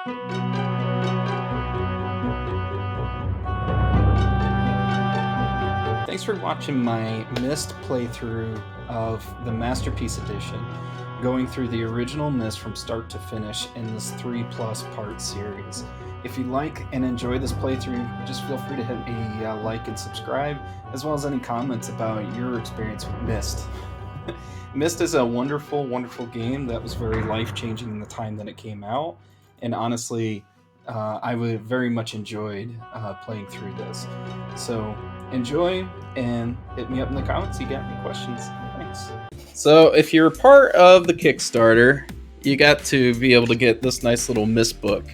Thanks for watching my Myst playthrough of the Masterpiece Edition, going through the original Myst from start to finish in this 3+ part series. If you like and enjoy this playthrough, just feel free to hit a like and subscribe, as well as any comments about your experience with Myst. Myst is a wonderful, wonderful game that was very life-changing in the time that it came out, and honestly, I would very much enjoyed playing through this. So enjoy and hit me up in the comments if you got any questions. Thanks. So if you're part of the Kickstarter, you got to be able to get this nice little Myst book,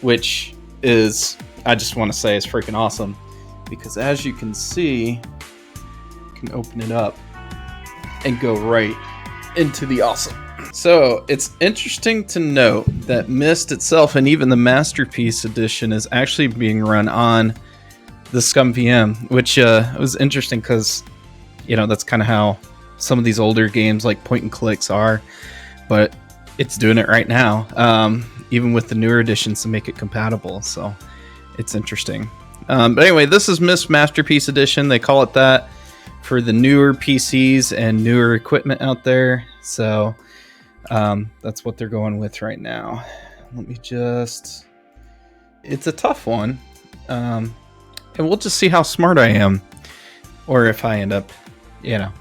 which is, I just want to say, is freaking awesome, because as you can see, you can open it up and go right into the awesome. So it's interesting to note that Myst itself, and even the Masterpiece Edition, is actually being run on the Scum VM, which was interesting because, you know, that's kind of how some of these older games like point and clicks are, but it's doing it right now, even with the newer editions to make it compatible. So it's interesting. But anyway, this is Myst Masterpiece Edition. They call it that for the newer PCs and newer equipment out there. So that's what they're going with right now. Let me just... It's a tough one. And we'll just see how smart I am. Or if I end up, you know,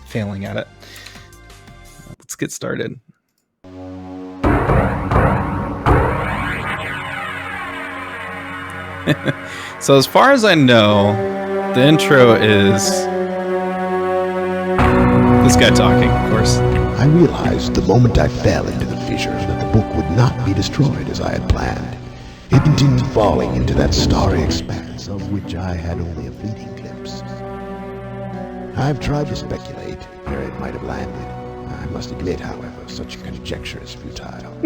failing at it. Let's get started. So as far as I know, the intro is this guy talking, of course. I realized the moment I fell into the fissure that the book would not be destroyed as I had planned. It continued falling into that starry expanse of which I had only a fleeting glimpse. I've tried to speculate where it might have landed. I must admit, however, such conjecture is futile.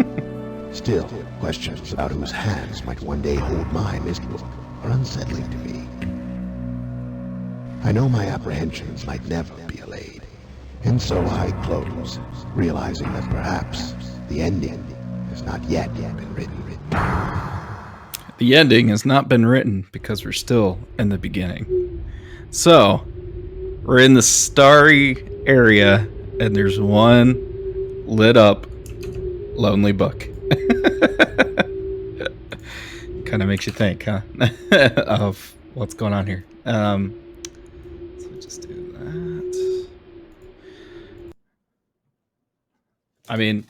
Still, questions about whose hands might one day hold my Myst book are unsettling to me. I know my apprehensions might never be allayed, and so I close, realizing that perhaps the ending has not yet been written. The ending has not been written because we're still in the beginning. So, we're in the starry area, and there's one lit up lonely book. Kind of makes you think, huh? Of what's going on here. So just do that. I mean,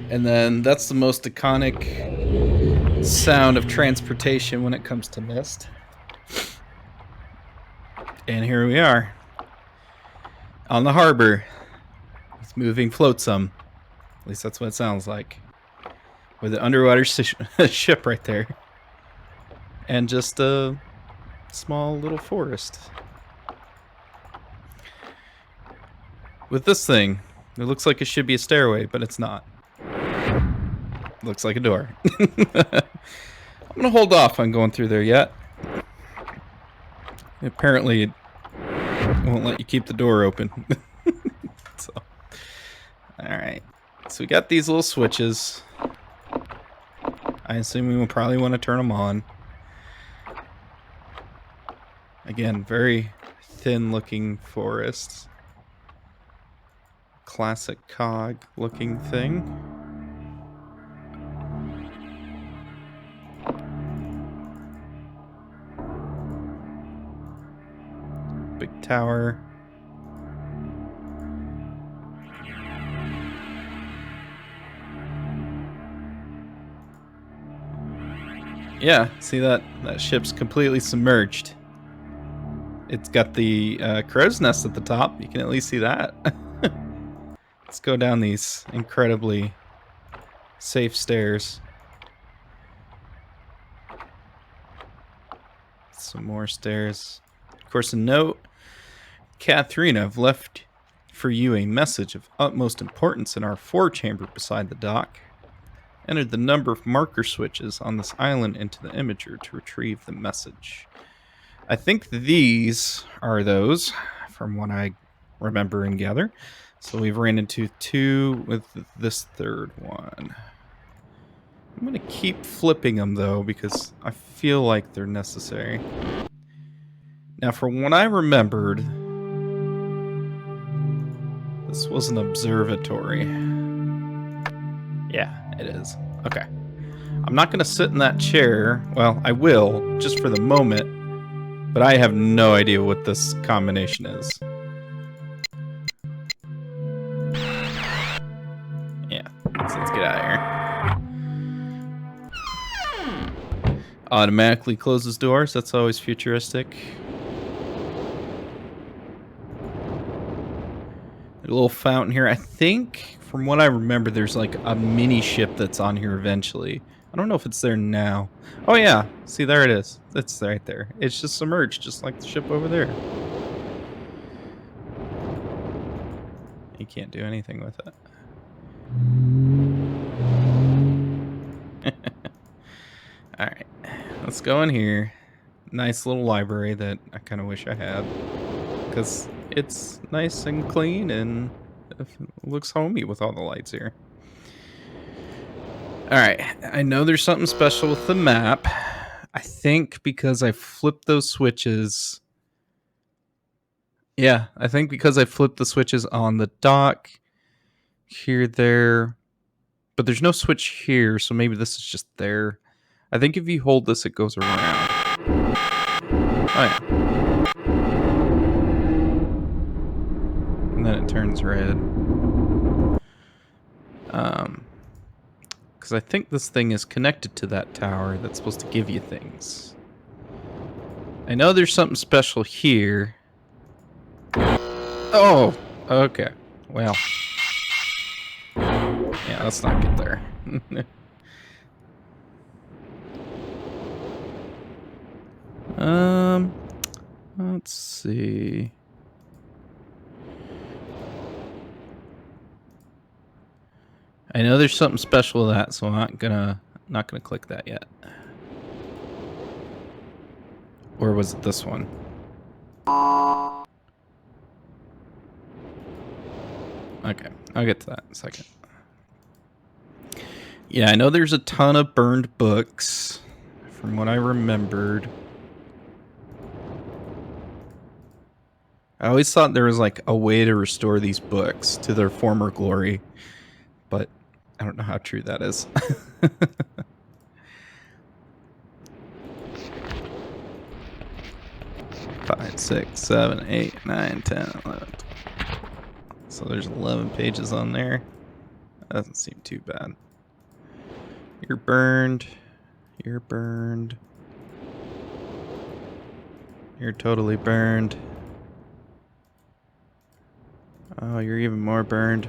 and then that's the most iconic sound of transportation when it comes to Myst. And here we are on the harbor. It's moving flotsam. At least that's what it sounds like. With an underwater ship right there. And just a small little forest. With this thing, it looks like it should be a stairway, but it's not. It looks like a door. I'm gonna hold off on going through there yet. Apparently it won't let you keep the door open. So, alright. So we got these little switches. I assume we will probably want to turn them on. Again, very thin looking forests. Classic cog looking thing. Big tower. Yeah, see that ship's completely submerged. It's got the crow's nest at the top. You can at least see that. Let's go down these incredibly safe stairs. Some more stairs. Of course, a note. Katharina, I've left for you a message of utmost importance in our forechamber beside the dock. Entered the number of marker switches on this island into the imager to retrieve the message. I think these are those, from what I remember and gather. So we've ran into 2 with this third one. I'm going to keep flipping them, though, because I feel like they're necessary. Now, from what I remembered, this was an observatory. Yeah, it is. Okay. I'm not going to sit in that chair. Well, I will, just for the moment. But I have no idea what this combination is. Yeah, let's get out of here. Automatically closes doors. That's always futuristic. A little fountain here. I think, from what I remember, there's like a mini ship that's on here eventually. I don't know if it's there now. Oh yeah, see, there it is. It's right there. It's just submerged, just like the ship over there. You can't do anything with it. Alright, let's go in here. Nice little library that I kind of wish I had, because it's nice and clean and it looks homey with all the lights here. Alright, I know there's something special with the map. I think because I flipped those switches. Yeah, I think because I flipped the switches on the dock. Here, there. But there's no switch here, so maybe this is just there. I think if you hold this, it goes around. Oh, yeah. And then it turns red. Because I think this thing is connected to that tower that's supposed to give you things. I know there's something special here. Oh, okay. Well. Yeah, let's not get there. Let's see. I know there's something special with that, so I'm not gonna click that yet. Or was it this one? Okay, I'll get to that in a second. Yeah, I know there's a ton of burned books, from what I remembered. I always thought there was like a way to restore these books to their former glory, but I don't know how true that is. 5, 6, 7, 8, 9, 10, 11. So there's 11 pages on there. That doesn't seem too bad. You're burned. You're burned. You're totally burned. Oh, you're even more burned.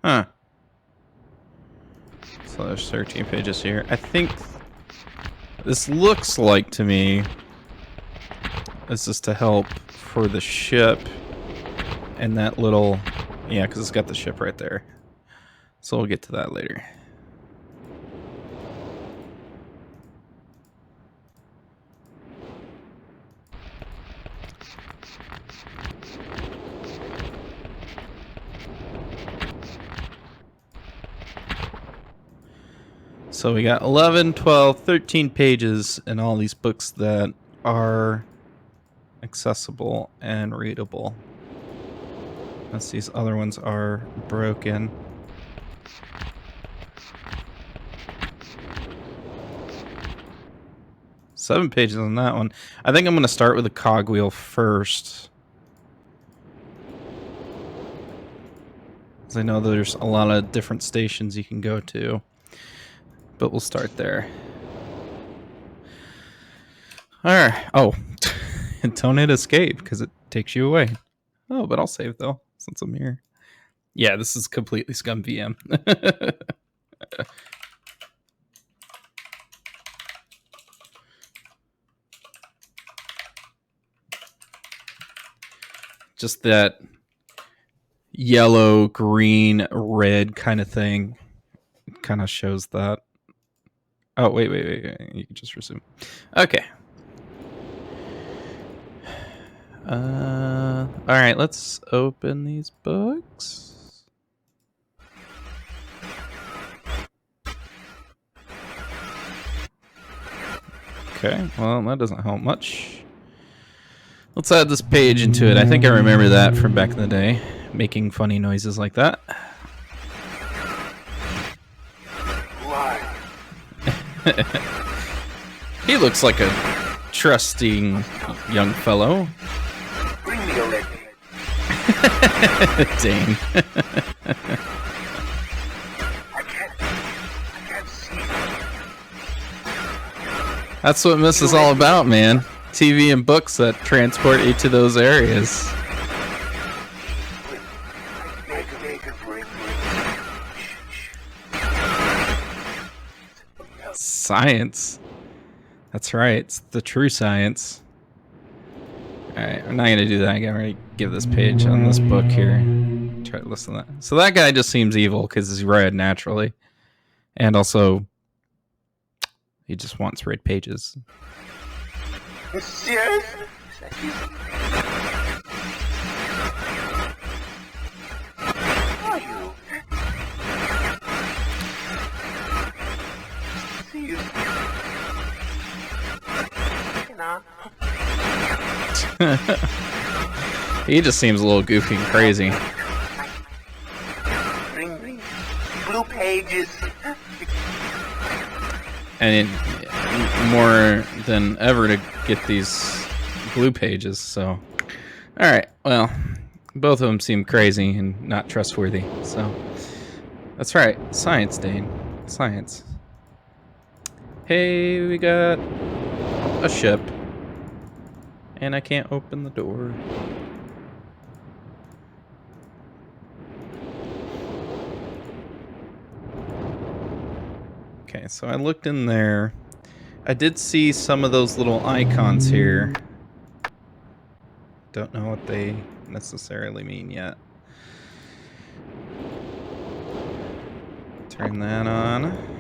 Huh. So there's 13 pages here. I think this looks like to me this is to help for the ship and that little... Yeah, because it's got the ship right there. So we'll get to that later. So we got 11, 12, 13 pages in all these books that are accessible and readable. Unless these other ones are broken. Seven pages on that one. I think I'm going to start with the cogwheel first. Because I know there's a lot of different stations you can go to. But we'll start there. Alright. Oh. Don't hit escape, because it takes you away. Oh, but I'll save, though, since I'm here. Yeah, this is completely scum VM. Just that yellow, green, red kind of thing. It kind of shows that. Oh, wait. You can just resume. Okay. All right, let's open these books. Okay, well, that doesn't help much. Let's add this page into it. I think I remember that from back in the day, making funny noises like that. He looks like a trusting young fellow. Bring me a red. Dane. I can't see. That's what Myst is all about, man. TV and books that transport you to those areas. Science. That's right. It's the true science. Alright, I'm not going to do that. I'm going to give this page on this book here. Try to listen to that. So that guy just seems evil because he's red naturally. And also, he just wants red pages. Serious? Are you? See you. He just seems a little goofy and crazy. Bring blue pages. And more than ever to get these blue pages, so. Alright, well, both of them seem crazy and not trustworthy, so. That's right, science, Dane. Science. Hey, we got a ship. And I can't open the door. Okay, so I looked in there. I did see some of those little icons here. Don't know what they necessarily mean yet. Turn that on.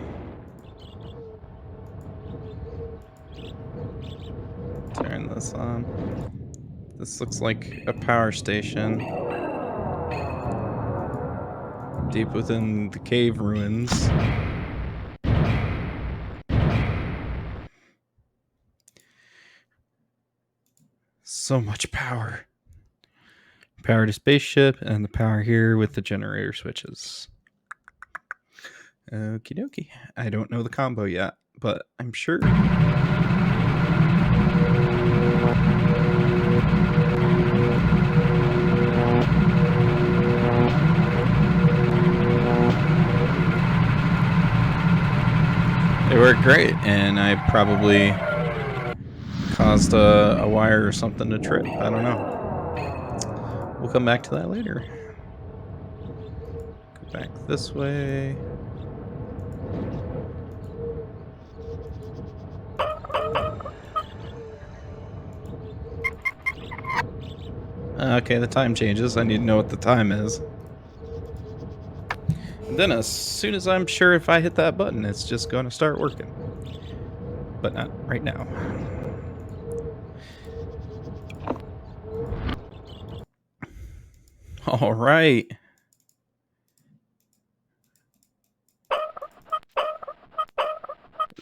Turn this on. This looks like a power station. Deep within the cave ruins. So much power. Power to spaceship and the power here with the generator switches. Okie dokie. I don't know the combo yet, but I'm sure. They work great, and I probably caused a wire or something to trip. I don't know. We'll come back to that later. Go back this way. Okay, the time changes. I need to know what the time is. And then as soon as I'm sure if I hit that button, it's just going to start working. But not right now. All right.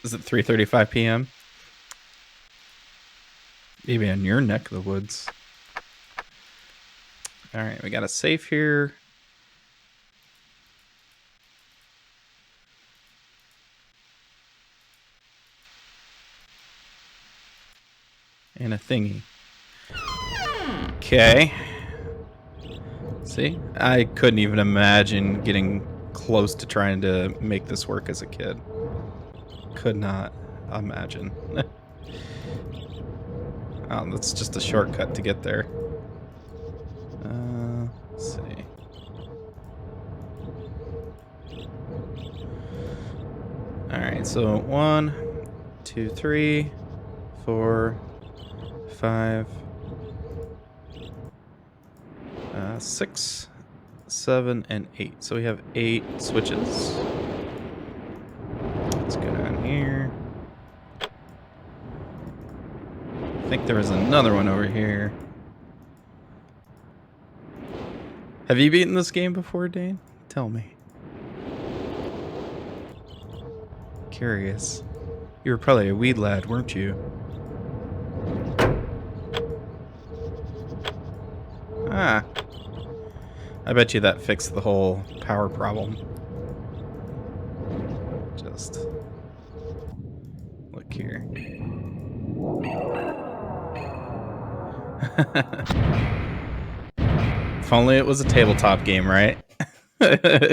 Is it 3:35 p.m.? Maybe in your neck of the woods. All right, we got a safe here. And a thingy. Okay. See? I couldn't even imagine getting close to trying to make this work as a kid. Could not imagine. Oh, that's just a shortcut to get there. Let's see. Alright, so 1, 2, 3, 4, 5, 6, 7, and 8. So we have 8 switches. Let's go down here. I think there was another one over here. Have you beaten this game before, Dane? Tell me. Curious. You were probably a weed lad, weren't you? Ah. I bet you that fixed the whole power problem. Just look here. If only it was a tabletop game, right?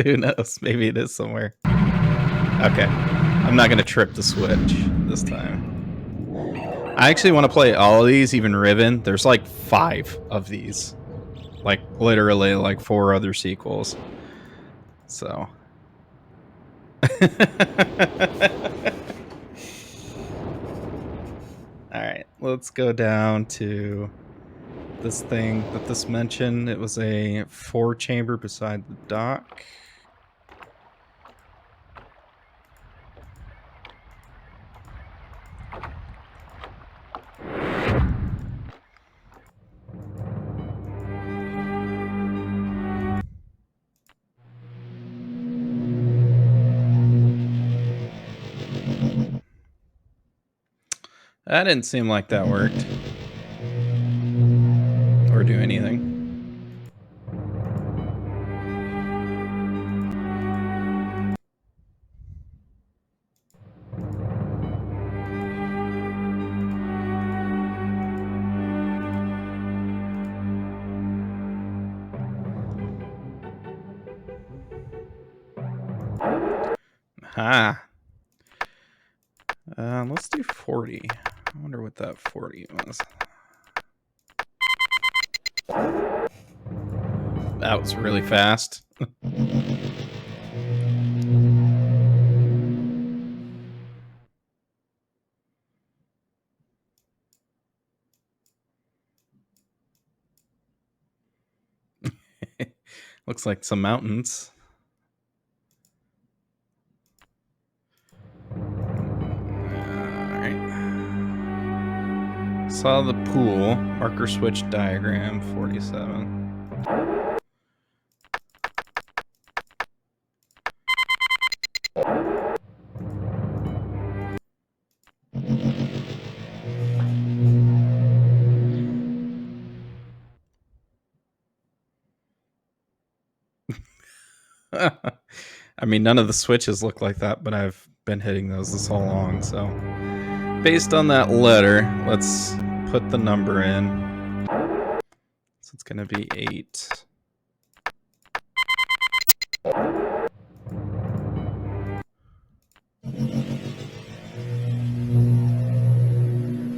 Who knows? Maybe it is somewhere. Okay. I'm not going to trip the switch this time. I actually want to play all of these, even Riven. There's like 5 of these. Like, literally, like 4 other sequels. So. Alright, let's go down to this thing that this mentioned. It was a 4-chamber beside the dock. That didn't seem like that worked. Or do anything. Ah. Let's do 40. I wonder what that 40 was. That was really fast. Looks like some mountains. Saw the pool. Marker switch diagram 47. I mean, none of the switches look like that, but I've been hitting those this whole long, so. Based on that letter, let's put the number in. So it's going to be 8.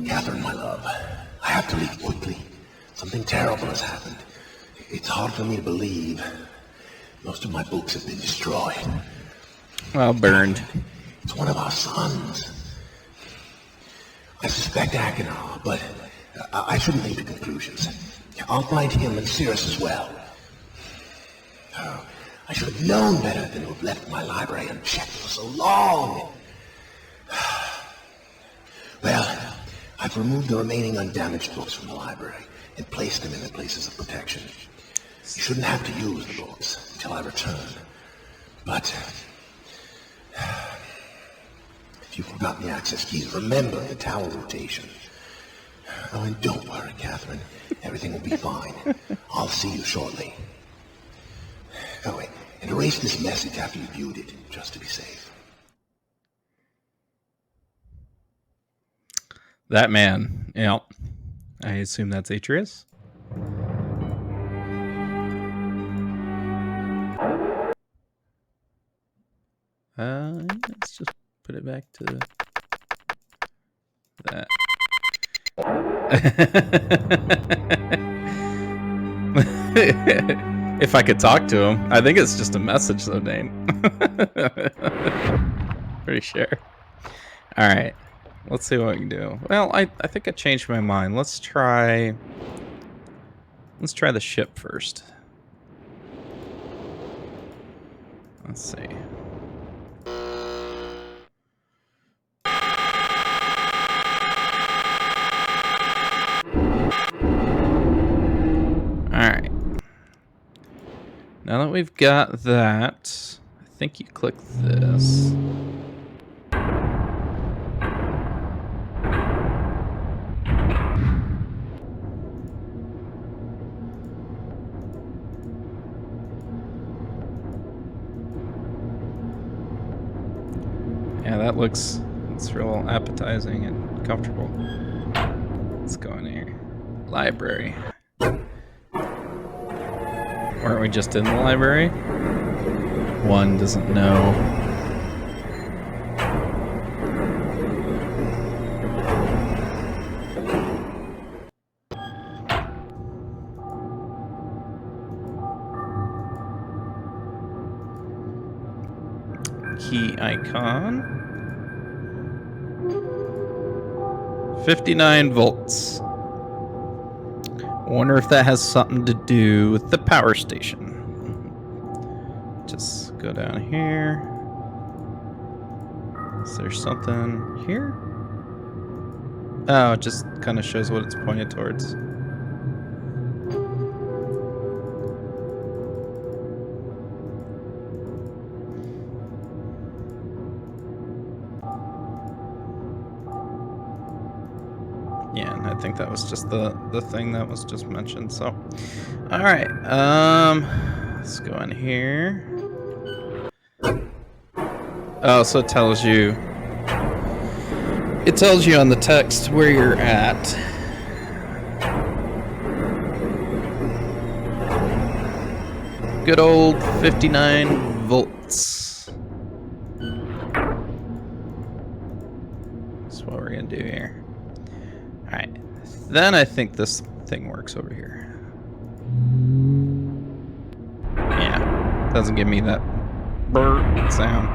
Catherine, my love, I have to leave quickly. Something terrible has happened. It's hard for me to believe. Most of my books have been destroyed. Well, burned. It's one of our sons. I suspect Achenar, but I shouldn't leap to conclusions. I'll find him and Cirrus as well. Oh, I should have known better than to have left my library unchecked for so long. Well, I've removed the remaining undamaged books from the library and placed them in their places of protection. You shouldn't have to use the books until I return. But if you've forgotten the access keys, remember the tower rotation. Oh, and don't worry, Catherine. Everything will be fine. I'll see you shortly. Oh, wait, and erase this message after you viewed it, just to be safe. That man. Yeah. I assume that's Atreus. Let's just put it back to that. If I could talk to him. I think it's just a message though, Dane. Pretty sure. Alright. Let's see what we can do. Well, I think I changed my mind. Let's try the ship first. Let's see. Alright. Now that we've got that, I think you click this. Yeah, that looks, it's real appetizing and comfortable. Let's go in here. Library. Weren't we just in the library? One doesn't know. Key icon. 59 volts. Wonder if that has something to do with the power station. Just go down here. Is there something here? Oh, it just kind of shows what it's pointed towards. Yeah, and I think that was just the thing that was just mentioned. So, all right, let's go in here. Oh, so it tells you on the text where you're at. Good old 59 volts. That's what we're gonna do here. Alright, then I think this thing works over here. Yeah, doesn't give me that burp sound.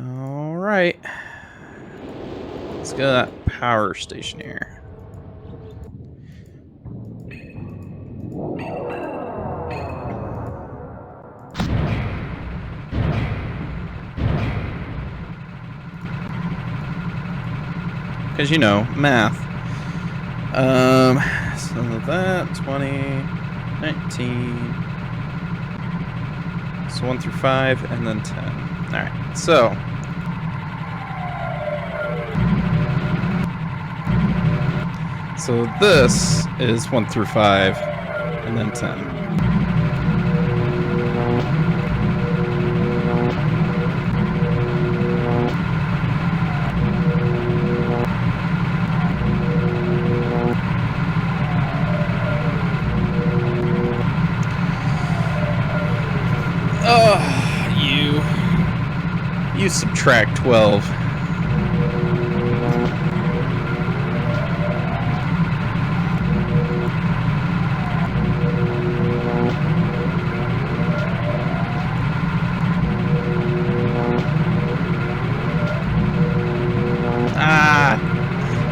Alright. Let's go to that power station here. Because, you know, math. So that, 20, 19. So 1 through 5, and then 10. Alright, so. So this is 1 through 5, and then 10. You subtract 12.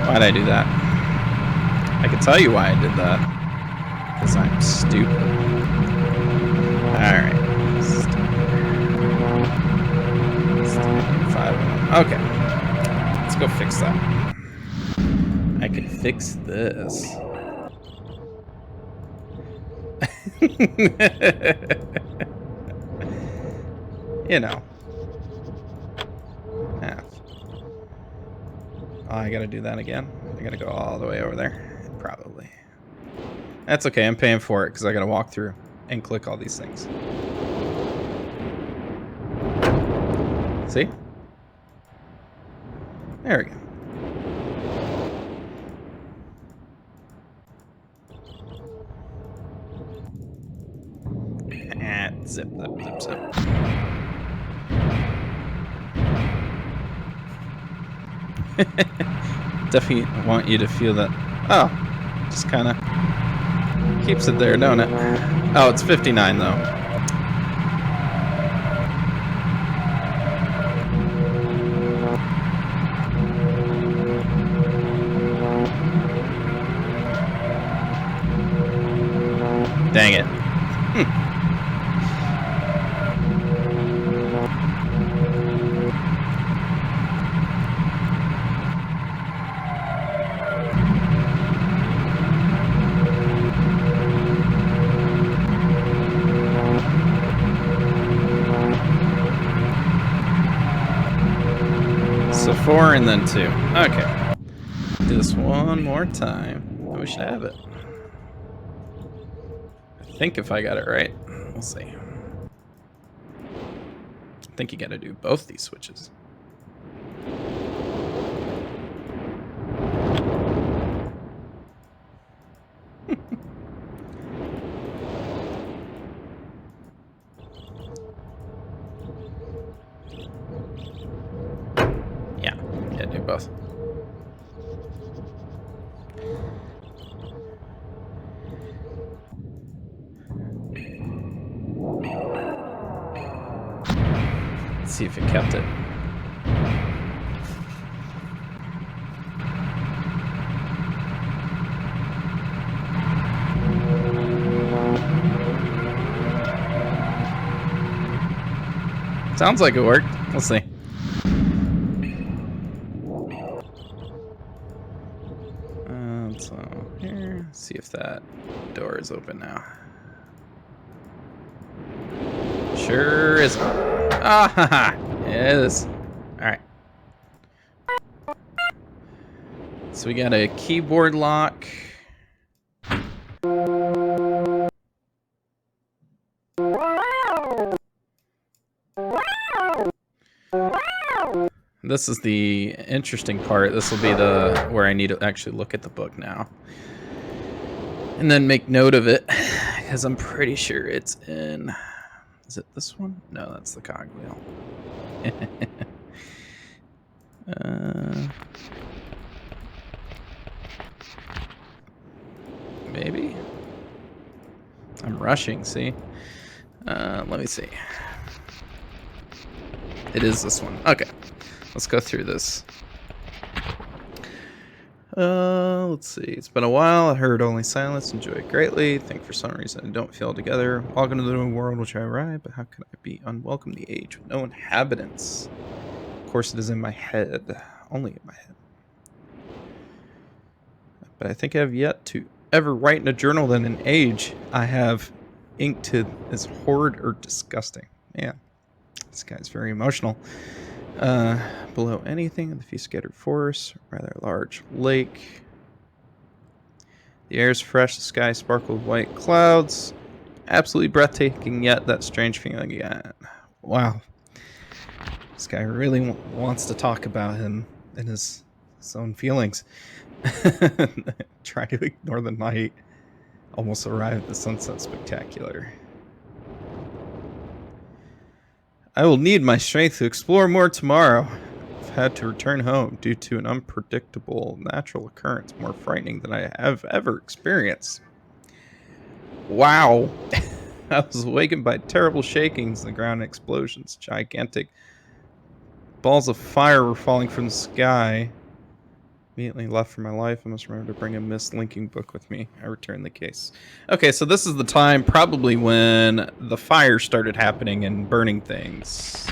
Why'd I do that? I can tell you why I did that. Because I'm stupid. Alright. Okay. Let's go fix that. I can fix this. You know. Half. Oh, I gotta do that again. I gotta go all the way over there. Probably. That's okay. I'm paying for it because I gotta walk through and click all these things. See? There we go. Zip, zip, zip, zip. Definitely want you to feel that. Oh, just kind of keeps it there, don't it? Oh, it's 59 though. Dang it. So 4 and then 2. Okay. Do this one more time. We should have it. I think if I got it right. We'll see. I think you gotta do both these switches. Yeah, do both. Let's see if it kept it. Sounds like it worked. We'll see. So here, see if that door is open now. Sure is. Ah, it is. All right. So we got a keyboard lock. This is the interesting part. This will be the where I need to actually look at the book now. And then make note of it, because I'm pretty sure it's in... Is it this one? No, that's the cogwheel. Maybe? I'm rushing, see? Let me see. It is this one. Okay. Let's go through this. Let's see. It's been a while. I heard only silence. Enjoy it greatly. Think for some reason I don't feel together. Welcome to the new world which I arrived, but how could I be unwelcome the age with no inhabitants? Of course it is in my head. Only in my head. But I think I have yet to ever write in a journal that an age I have inked is horrid or disgusting. Man, this guy's very emotional. Below anything, the few scattered forests, rather large lake. The air is fresh, the sky sparkled with white clouds. Absolutely breathtaking, yet that strange feeling again. Wow. This guy really wants to talk about him and his own feelings. Try to ignore the night. Almost arrived at the sunset spectacular. I will need my strength to explore more tomorrow. I've had to return home due to an unpredictable natural occurrence more frightening than I have ever experienced. Wow. I was awakened by terrible shakings in the ground and explosions. Gigantic balls of fire were falling from the sky. Immediately left for my life. I must remember to bring a Myst linking book with me. I returned the case. Okay, so this is the time probably when the fire started happening and burning things.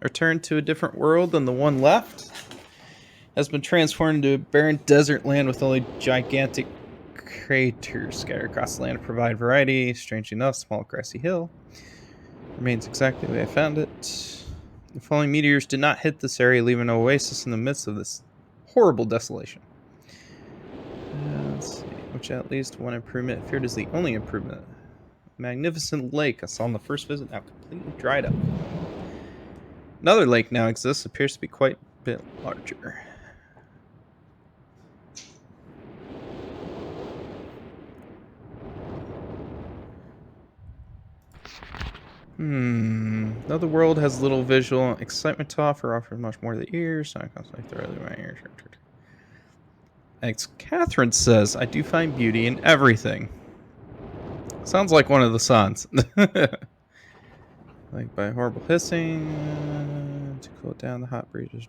Returned to a different world than the one left. Has been transformed into a barren desert land with only gigantic craters scattered across the land to provide variety. Strangely enough, small grassy hill remains exactly the way I found it. The falling meteors did not hit this area, leaving an oasis in the midst of this horrible desolation. Let's see, which at least one improvement feared is the only improvement. Magnificent lake I saw on the first visit now completely dried up. Another lake now exists, appears to be quite a bit larger. Though the world has little visual excitement to offer, offers much more to the ears. So I constantly thoroughly my ears. As Catherine says, I do find beauty in everything. Sounds like one of the sons. Like by horrible hissing. To cool down the hot breezes.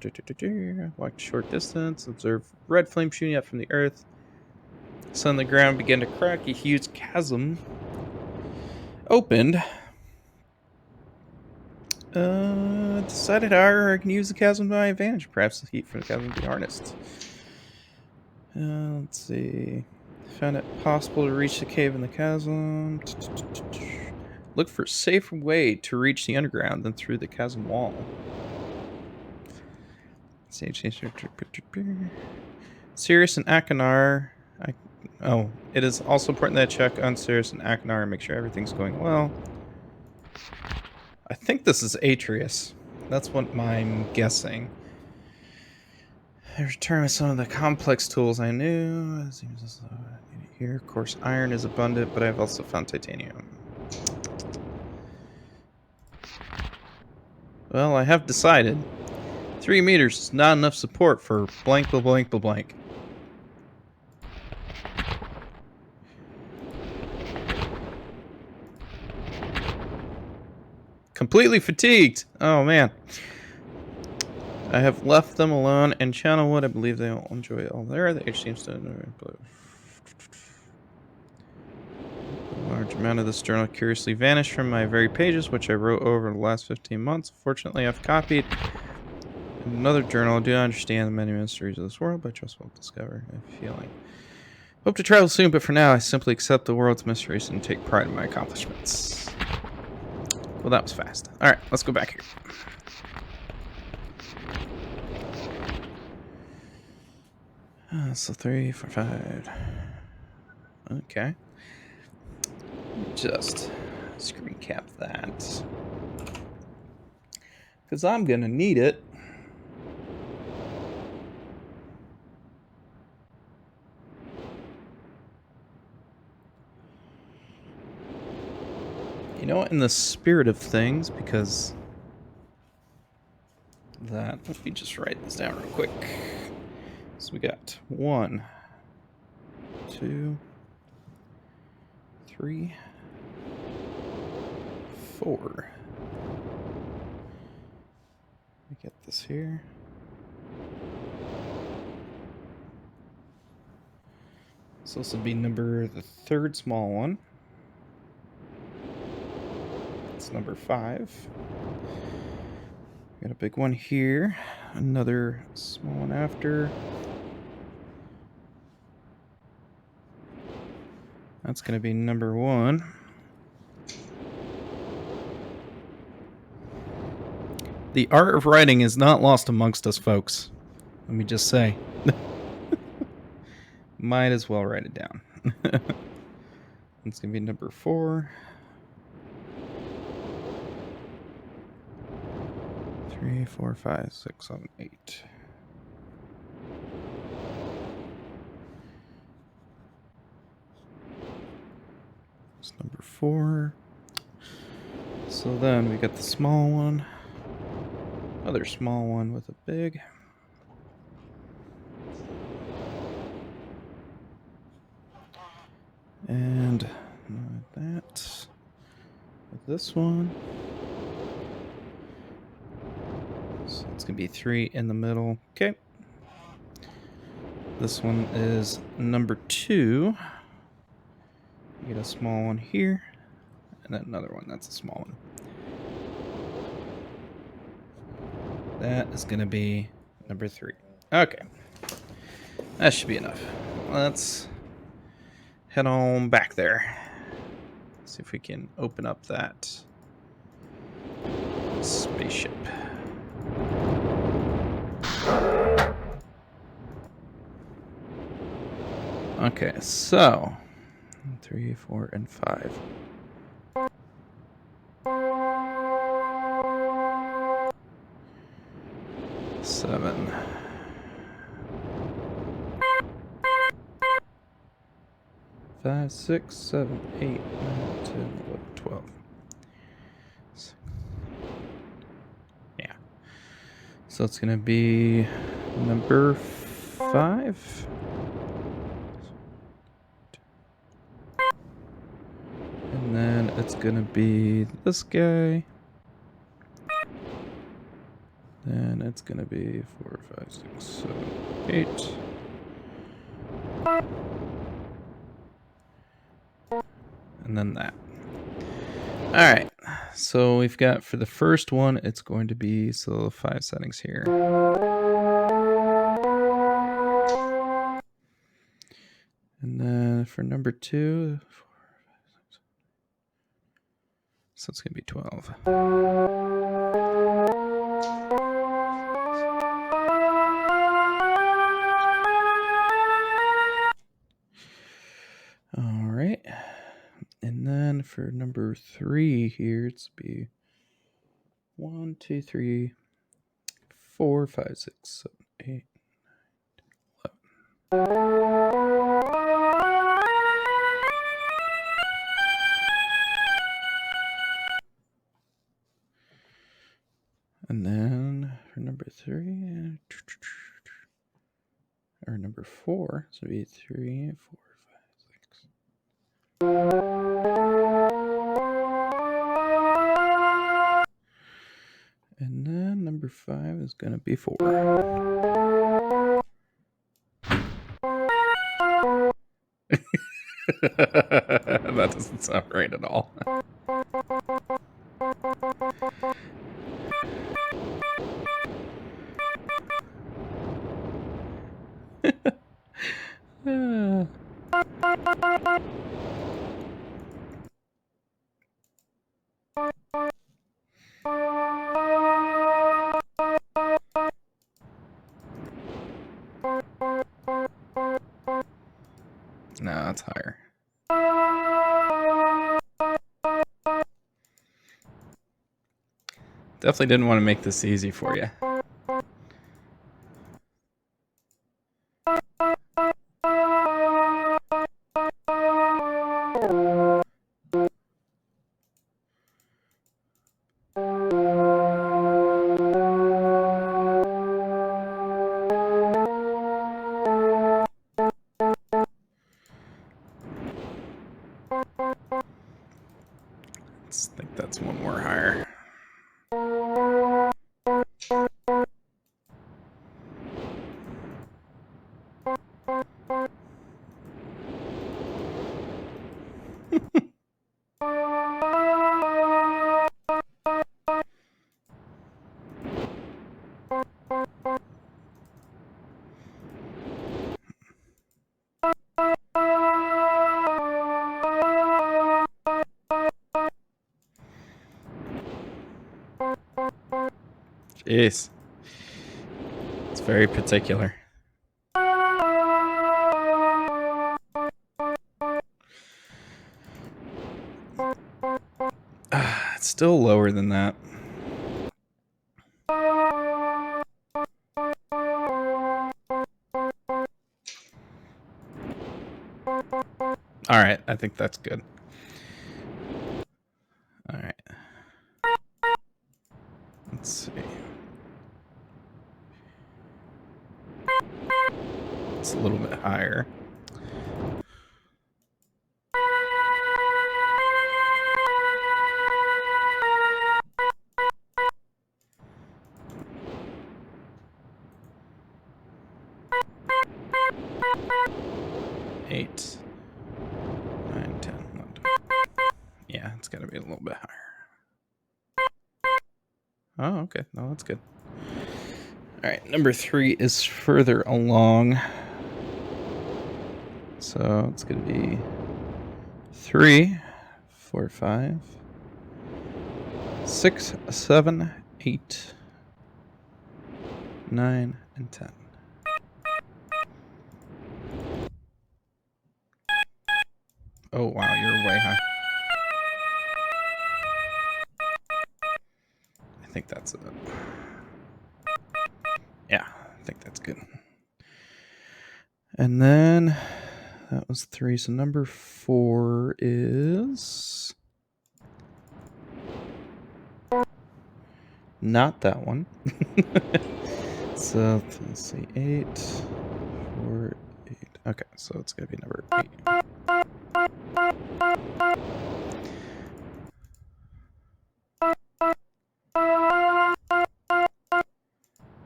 Walk a short distance. Observe red flame shooting up from the earth. Suddenly the ground began to crack. A huge chasm opened. Decided I can use the chasm to my advantage. Perhaps the heat from the chasm be harnessed. Let's see. Found it possible to reach the cave in the chasm. Look for a safer way to reach the underground than through the chasm wall. Sirius and Akanar. It is also important that I check on Sirius and Akanar and make sure everything's going well. I think this is Atreus. That's what I'm guessing. I returned with some of the complex tools I knew. It seems as though I need it here. Of course, iron is abundant, but I've also found titanium. Well, I have decided 3 meters is not enough support for blank, blank, blank. Completely fatigued. Oh, man. I have left them alone in Channelwood. I believe they will enjoy it all there. The H seems to... A large amount of this journal curiously vanished from my very pages, which I wrote over the last 15 months. Fortunately, I've copied another journal. I do not understand the many mysteries of this world, but I trust we'll discover a feeling. Hope to travel soon, but for now, I simply accept the world's mysteries and take pride in my accomplishments. Well, that was fast. All right, let's go back here. So 3, 4, 5. Okay. Just screen cap that. Because I'm going to need it. You know, in the spirit of things, because that, let me just write this down real quick. So we got 1, 2, 3, 4. Let me get this here. So this will be the 3rd small one. It's number 5. Got a big one here. Another small one after. That's going to be number 1. The art of writing is not lost amongst us, folks. Let me just say. Might as well write it down. It's going to be number 4. 3, 4, 5, 6, 7, 8. It's number 4. So then we got the small one. Another small one with a big. And that. With this one. So it's going to be 3 in the middle. Okay. This one is number 2. You get a small one here. And then another one. That's a small one. That is going to be number 3. Okay. That should be enough. Let's head on back there. See if we can open up that spaceship. Okay, so 3, 4, and 5. Seven. 5, 6, 7, 8, 9, 10, 11, 12. Yeah. So it's going to be number 5. And then it's going to be this guy. Then it's going to be 4, 5, 6, 7, 8. And then that. All right. So we've got for the first one, it's going to be 5 settings here. And then for number 2, 4, 5, 6. So it's going to be 12. All right. And then for number 3 here, it's be 1, 2, 3, 4, 5, 6, 7, 8, 9, 11. And then for number 3, or number 4, so it'd be 3, 4, 5, 6. And then number 5 is going to be 4. That doesn't sound right at all. No, it's higher. Definitely didn't want to make this easy for you. Let's think that's one more higher. Jeez. It's very particular. It's still lower than that. All right, I think that's good. All right. Let's see. It's a little bit higher. Eight, 9, 10, 11. Yeah, it's got to be a little bit higher. Oh, okay. No, that's good. All right, number 3 is further along. So it's going to be 3, 4, 5, 6, 7, 8, 9, and 10. Oh, wow, you're way high. I think that's it. Yeah, I think that's good. And then that was 3. So number 4 is not that one. So let's see, 8, 4, 8. Okay, so it's gonna be number 8.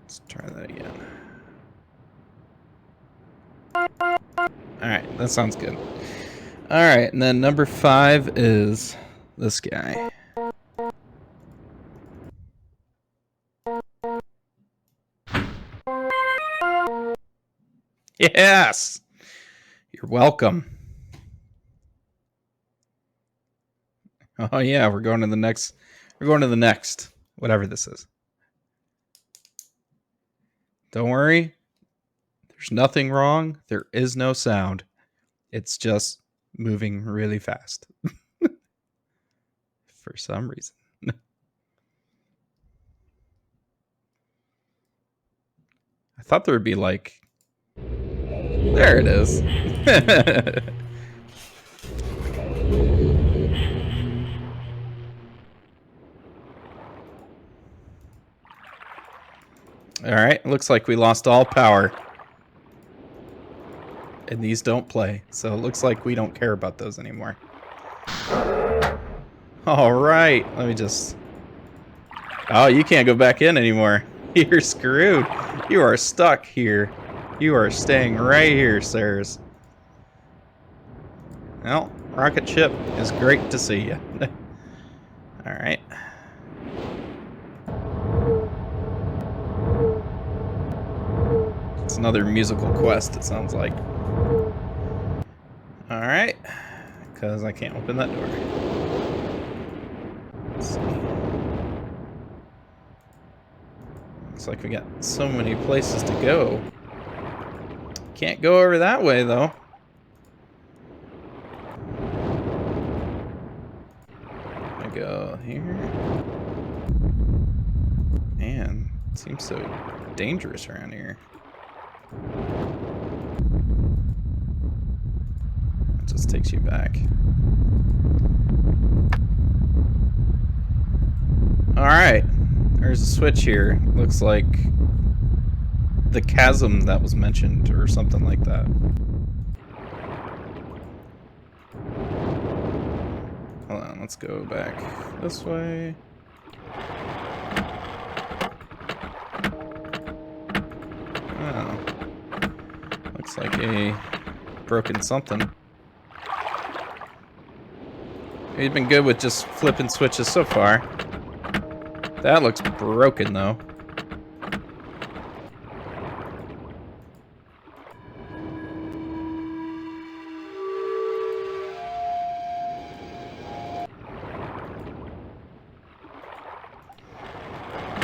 Let's try that again. Alright, that sounds good. Alright, and then number 5 is this guy. Yes! You're welcome. Oh yeah, we're going to the next. Whatever this is. Don't worry. There's nothing wrong. There is no sound. It's just moving really fast. For some reason. I thought there would be like... There it is. Alright, looks like we lost all power. And these don't play, so it looks like we don't care about those anymore. Alright, let me just... Oh, you can't go back in anymore. You're screwed. You are stuck here. You are staying right here, sirs. Well, rocket ship, it's great to see you. Alright. It's another musical quest, it sounds like. Alright. Because I can't open that door. Let's see. Looks like we got so many places to go. Can't go over that way, though. I go here. Man, it seems so dangerous around here. It just takes you back. Alright. There's a switch here. Looks like the chasm that was mentioned or something like that. Hold on, let's go back this way. Oh. Looks like a broken something. He's been good with just flipping switches so far. That looks broken, though.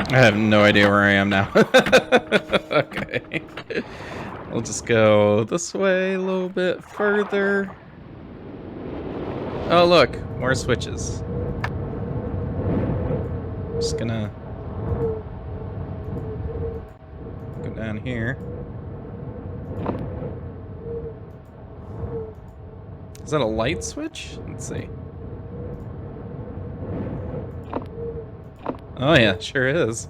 I have no idea where I am now. Okay. We'll just go this way a little bit further. Oh, look. More switches. Just gonna go down here. Is that a light switch? Let's see. Oh yeah, sure is.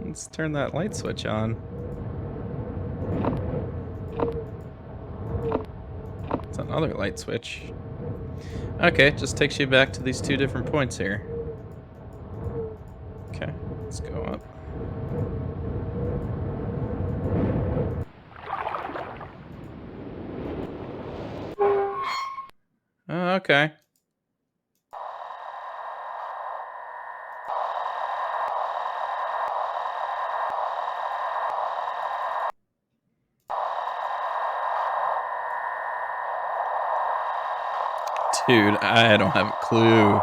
Let's turn that light switch on. It's another light switch. Okay, just takes you back to these two different points here. Okay, let's go up. Oh, okay. Dude, I don't have a clue.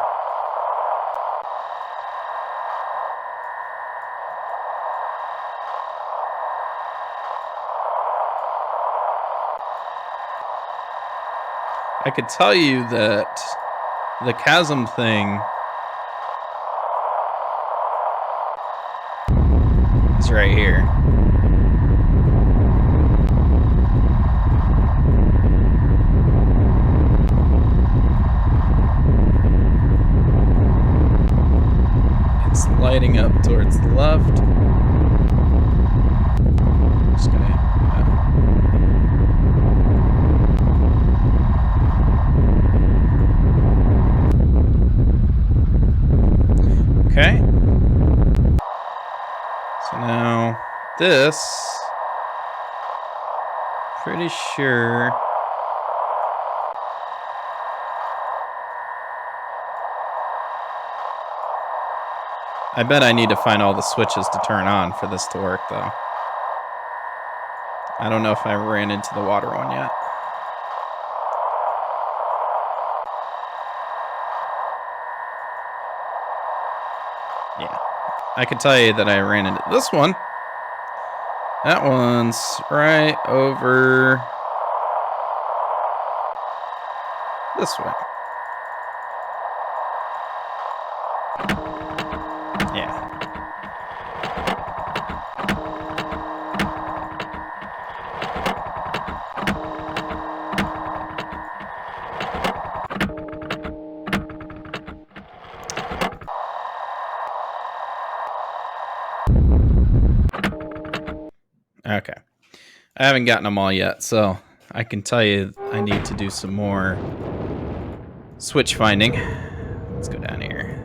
I could tell you that the chasm thing is right here. It's lighting up towards the left. Just gonna... Okay. So now this, pretty sure. I bet I need to find all the switches to turn on for this to work, though. I don't know if I ran into the water one yet. Yeah. I can tell you that I ran into this one. That one's right over this way. Yeah. Okay. I haven't gotten them all yet, so I can tell you I need to do some more switch finding. Let's go down here.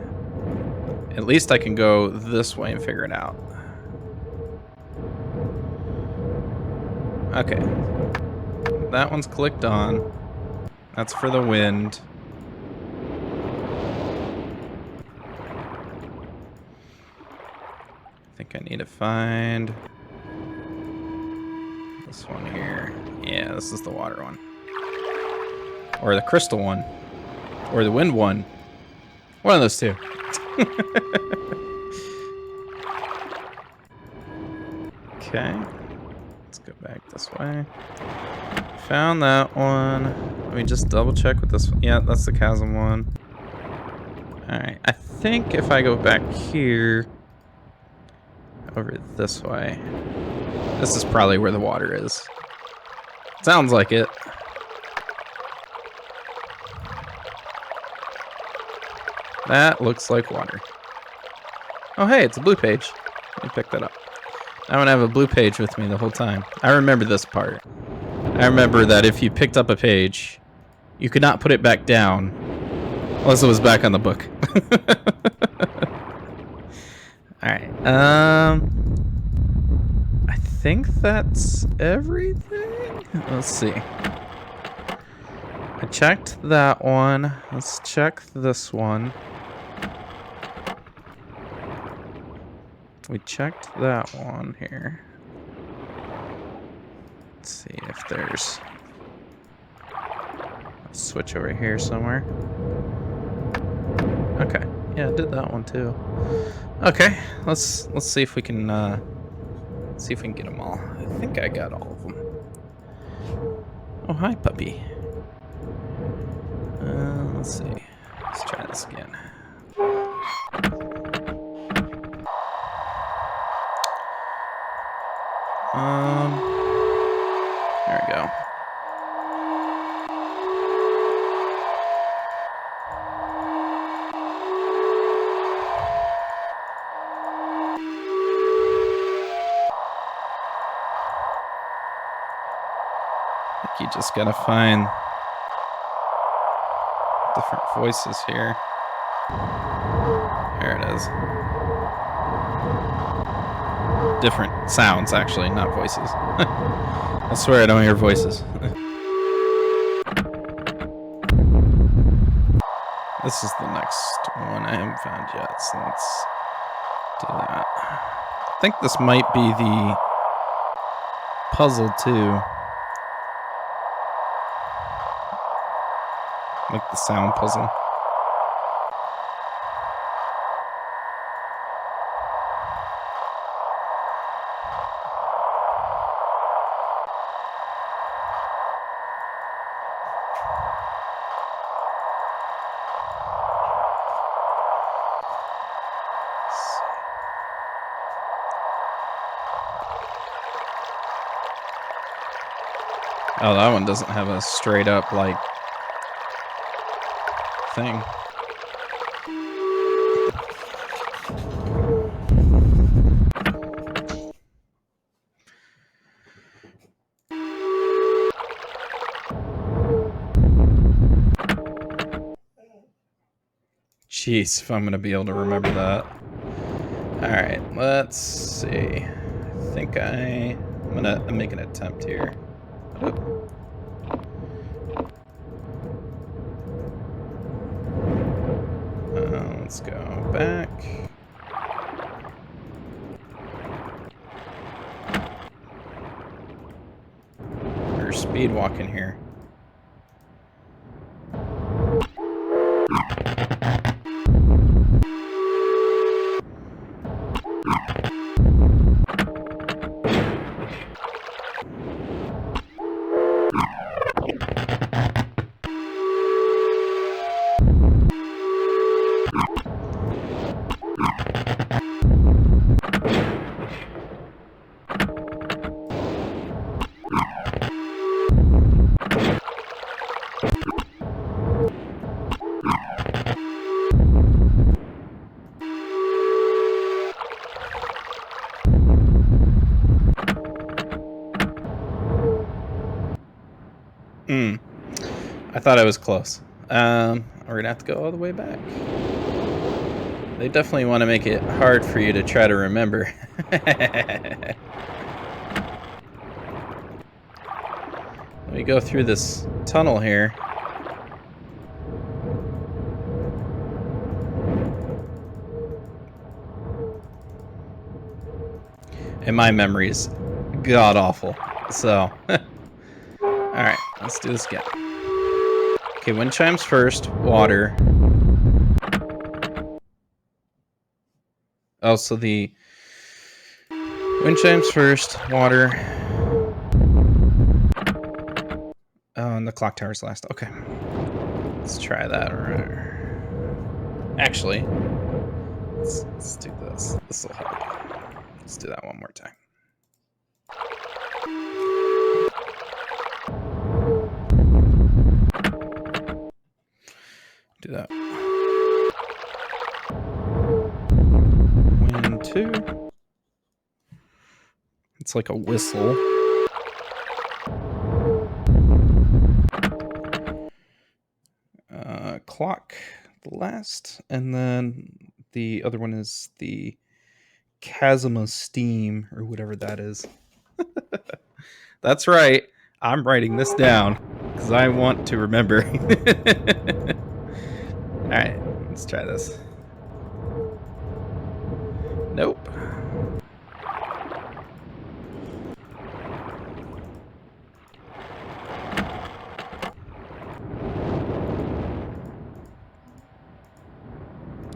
At least I can go this way and figure it out. Okay. That one's clicked on. That's for the wind. I think I need to find this one here. Yeah, this is the water one. Or the crystal one. Or the wind one. One of those two. Okay. Let's go back this way. Found that one. Let me just double check with this one. Yeah, that's the chasm one. Alright, I think if I go back here, over this way, this is probably where the water is. Sounds like it. That looks like water. Oh, hey, it's a blue page. Let me pick that up. I'm gonna have a blue page with me the whole time. I remember this part. I remember that if you picked up a page, you could not put it back down unless it was back on the book. Alright, I think that's everything. Let's see. I checked that one. Let's check this one. We checked that one here. Let's see if there's a switch over here somewhere. Okay, yeah, I did that one too. Okay, let's see if we can get them all. I think I got all of them. Oh, hi, puppy. Let's see. Let's try this again. There we go. I think you just gotta find different voices here. There it is. Different sounds, actually, not voices. I swear I don't hear voices. This is the next one I haven't found yet, so let's do that. I think this might be the puzzle, too. Like the sound puzzle. Oh, that one doesn't have a straight up, like, thing. Jeez, if I'm gonna be able to remember that. Alright, let's see. I think I'm gonna make an attempt here. Oop. Let's go back. We're speed walking here. I thought I was close. We're gonna have to go all the way back. They definitely want to make it hard for you to try to remember. Let me go through this tunnel here. And my memory's god awful. So, alright, let's do this again. Okay, wind chimes first, water. Oh, so the wind chimes first, water. Oh, and the clock tower's last. Okay. Let's try that. Actually, let's do this. This will help. Let's do that one more time. Do that. Wind 2. It's like a whistle. Clock, the last, and then the other one is the chasm of steam, or whatever that is. That's right. I'm writing this down because I want to remember. All right, let's try this. Nope.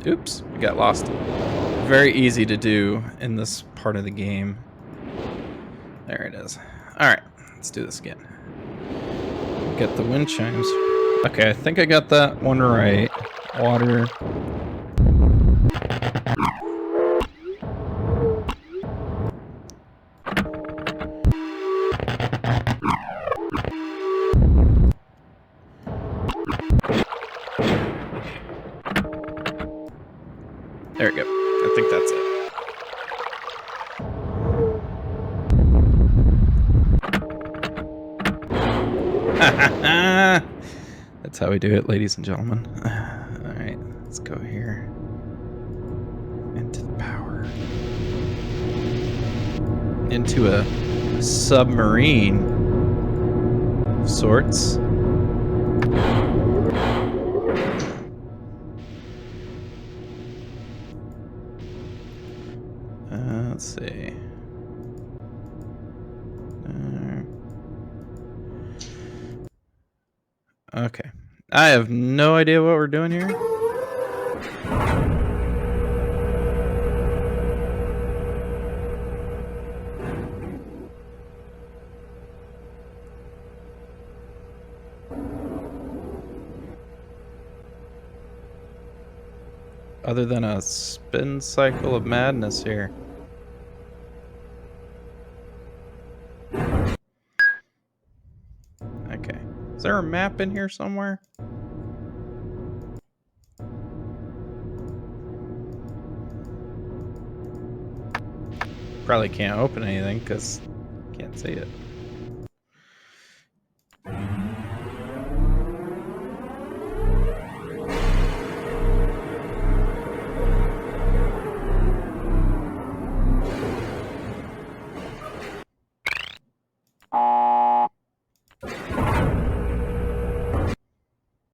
Oops, we got lost. Very easy to do in this part of the game. There it is. Alright, let's do this again. Get the wind chimes. Okay, I think I got that one right. Water. There we go. I think that's it. That's how we do it, ladies and gentlemen. Alright, let's go here. Into the power. Into a submarine of sorts. Let's see. Okay. I have no idea what we're doing here. Other than a spin cycle of madness here. Okay. Is there a map in here somewhere? Probably can't open anything because can't see it.